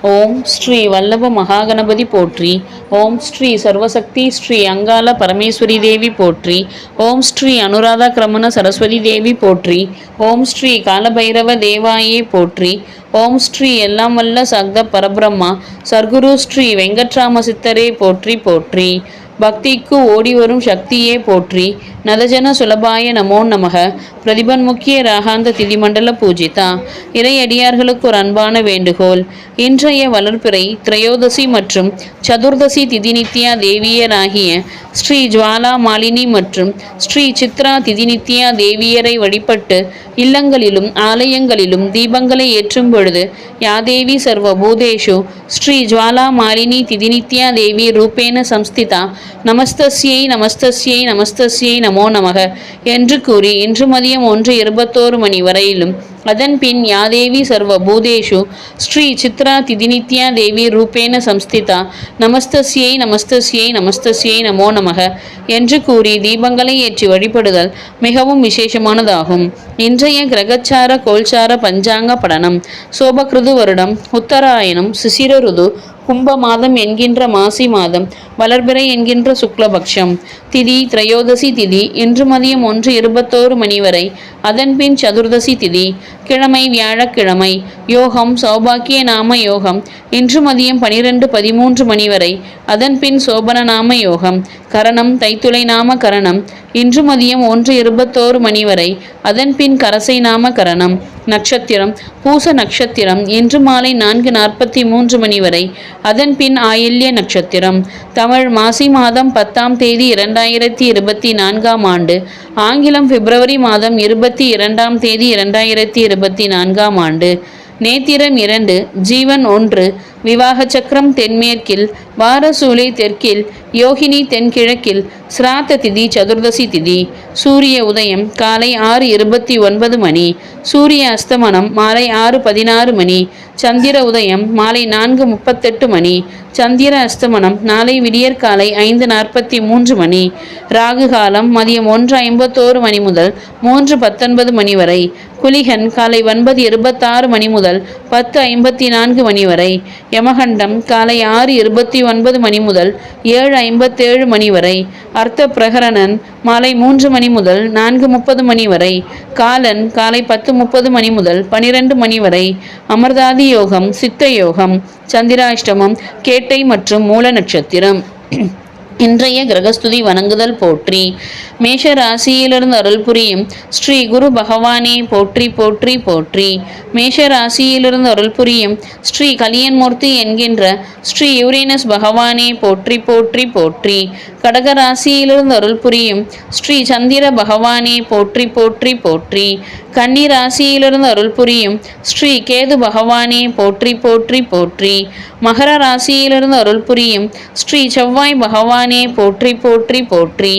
ஓம் ஸ்ரீ வல்லப மகாகணபதி போற்றி. ஓம் ஸ்ரீ சர்வசக்தி ஸ்ரீ அங்காள பரமேஸ்வரி தேவி போற்றி. ஓம் ஸ்ரீ அனுராதா கிரமண சரஸ்வதி தேவி போற்றி. ஓம் ஸ்ரீ காலபைரவ தேவாயே போற்றி. ஓம் ஸ்ரீ எல்லாம் வல்ல சக்த பரபிரம்மா சர்க்குரு ஸ்ரீ வெங்கட்ராம சித்தரே போற்றி போற்றி. பக்திக்கு ஓடி வரும் சக்தியே போற்றி. நதஜன சுலபாய நமோ நமக. பிரதிபன்முக்கிய ராகாந்த திதிமண்டல பூஜிதா. இறையடியார்களுக்கு ஒரு அன்பான வேண்டுகோள். இன்றைய வளர்பிறை திரையோதசி மற்றும் சதுர்தசி திதிநித்யா தேவியராகிய ஸ்ரீ ஜுவாலா மாலினி மற்றும் ஸ்ரீ சித்ரா திதிநித்யா தேவியரை வழிபட்டு இல்லங்களிலும் ஆலயங்களிலும் தீபங்களை ஏற்றும் பொழுது யாதேவி சர்வ பூதேஷு ஸ்ரீ ஜுவாலா மாலினி திதிநித்யா தேவி ரூபேன சம்ஸ்திதா நமஸ்தஸ்யை நமஸ்தஸ்யை நமஸ்தஸ்யை நமோ நமக என்று கூறி இன்று மதியம் 1:21 மணி வரையிலும் அதன் பின் யாதேவி சர்வ பூதேஷு ஸ்ரீ சித்ரா திதிநித்யா தேவி ரூபேன சம்ஸ்திதா நமஸ்தஸ்யை நமஸ்தஸ்யை நமஸ்தஸ்யை நமோ நமக என்று கூறி தீபங்களை ஏற்றி வழிபடுதல் மிகவும் விசேஷமானதாகும். இன்றைய கிரகச்சார கோல்சார பஞ்சாங்க படனம். சோபகிருது வருடம் உத்தராயணம் சிசிர ருது கும்ப மாதம் என்கின்ற மாசி மாதம் வளர்பிறை என்கின்ற சுக்லபக்ஷம் திதி திரையோதசி திதி இன்று மதியம் 1:21 மணி வரை. அதன்பின் சதுர்தசி திதி கிழமை வியாழக்கிழமை. யோகம் சௌபாக்கிய நாம யோகம் இன்று மதியம் 12:13 மணி வரை. அதன்பின் சோபன நாம யோகம். கரணம் தைத்துளை நாம கரணம் இன்று மதியம் 1:21 மணி வரை. அதன்பின் கரசை நாம கரணம். நட்சத்திரம் பூச நட்சத்திரம் இன்று மாலை 4:43 மணி வரை. அதன்பின் ஆயில்ய நட்சத்திரம். தமிழ் மாசி மாதம் 10ஆம் தேதி 2024ஆம் ஆண்டு. ஆங்கிலம் பிப்ரவரி மாதம் 22ஆம் தேதி 2024ஆம் ஆண்டு. நேத்திரம் 2 ஜீவன் 1 விவாக சக்கரம் தென்மேற்கில் வாரசூலை தெற்கில் யோகினி தென்கிழக்கில் சிராத்த திதி சதுர்தசி திதி. சூரிய உதயம் காலை 6:29 மணி. சூரிய அஸ்தமனம் மாலை 6:16 மணி. சந்திர உதயம் மாலை 4:38 மணி. சந்திர அஸ்தமனம் நாளை விடியற்காலை 5:43 மணி. ராகு காலம் மதியம் 1:51 மணி முதல் 3:19 மணி வரை. குலிகன் காலை 9:26 மணி முதல் 10:54 மணி வரை. யமகண்டம் காலை 6:29 மணி முதல் 7:57 மணி வரை. அர்த்த பிரகரணன் மாலை 3 மணி முதல் 4:30 மணி வரை. காலன் காலை 10:30 மணி முதல் 12 மணி வரை. அமர்தாதி யோகம் சித்த யோகம். சந்திராஷ்டமம் கேட்டை மற்றும் மூல நட்சத்திரம். இன்றைய கிரகஸ்துதி வணங்குதல் போற்றி. மேஷ ராசியிலிருந்து அருள் புரியும் ஸ்ரீ குரு பகவானே போற்றி போற்றி போற்றி. மேஷ ராசியிலிருந்து அருள் புரியும் ஸ்ரீ கலியன்மூர்த்தி என்கின்ற ஸ்ரீ யூரேனஸ் பகவானே போற்றி போற்றி போற்றி. கடக ராசியிலிருந்து அருள் புரியும் ஸ்ரீ சந்திர பகவானே போற்றி போற்றி போற்றி. கன்னி ராசியிலிருந்து அருள் புரியும் ஸ்ரீ கேது பகவானே போற்றி போற்றி போற்றி. மகர ராசியிலிருந்து அருள் புரியும் ஸ்ரீ செவ்வாய் பகவானே போற்றி போற்றி போற்றி.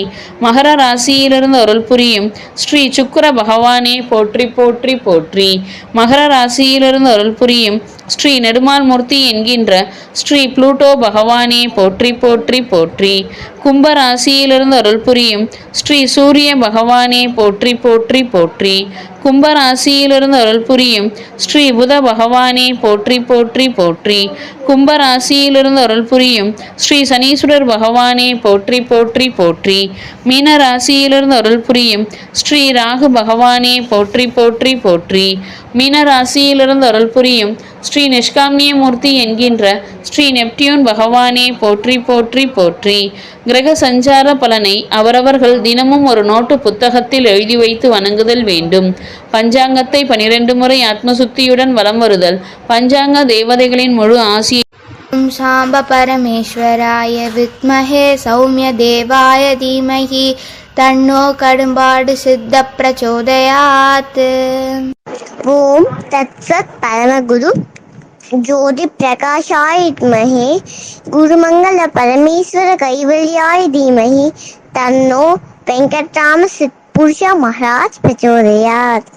மகர ராசியிலிருந்து அருள் புரியும் ஸ்ரீ சுக்கிர பகவானே போற்றி போற்றி போற்றி. மகர ராசியிலிருந்து அருள் புரியும் ஸ்ரீ நெடுமால் மூர்த்தி என்கின்ற ஸ்ரீ புளூட்டோ பகவானே போற்றி போற்றி போற்றி. கும்ப ராசியிலிருந்து அருள் புரியும் ஸ்ரீ சூரிய பகவானே போற்றி போற்றி போற்றி. கும்ப ராசியிலிருந்து அருள் புரியும் ஸ்ரீ புத பகவானே போற்றி போற்றி போற்றி. கும்ப ராசியிலிருந்து அருள் புரியும் ஸ்ரீ சனீஸ்வரர் பகவானே போற்றி போற்றி போற்றி. மீன ராசியிலிருந்து அருள் புரியும் ஸ்ரீ ராகு பகவானே போற்றி போற்றி போற்றி. மீன ராசியிலிருந்து அருள் புரியும் ஸ்ரீ நிஷ்காமிய மூர்த்தி என்கின்ற ஸ்ரீ நெப்டியூன் பகவானே போற்றி போற்றி போற்றி. கிரக சஞ்சார பலனை அவரவர்கள் தினமும் ஒரு நோட்டு புத்தகத்தில் எழுதி வைத்து வணங்குதல் வேண்டும். பஞ்சாங்கத்தை 12 முறை ஆத்மசுத்தியுடன் வலம் வருதல் பஞ்சாங்க தேவதைகளின் முழு ஆசி. ஓம் சாம்ப பரமேஸ்வராய வித்மஹே சௌமிய தேவாய தீமஹி தன்னோ கடும்பாடு சித்த பிரச்சோதயாத். ஓம் தத்சத் பரமகுரு ஜோதி பிரகாஷாய வித்மஹே குருமங்கள பரமேஸ்வர கைவல்யாய தீமஹி தன்னோ வெங்கட்ராம சித்புருஷ மகாராஜ் பிரச்சோதயாத்.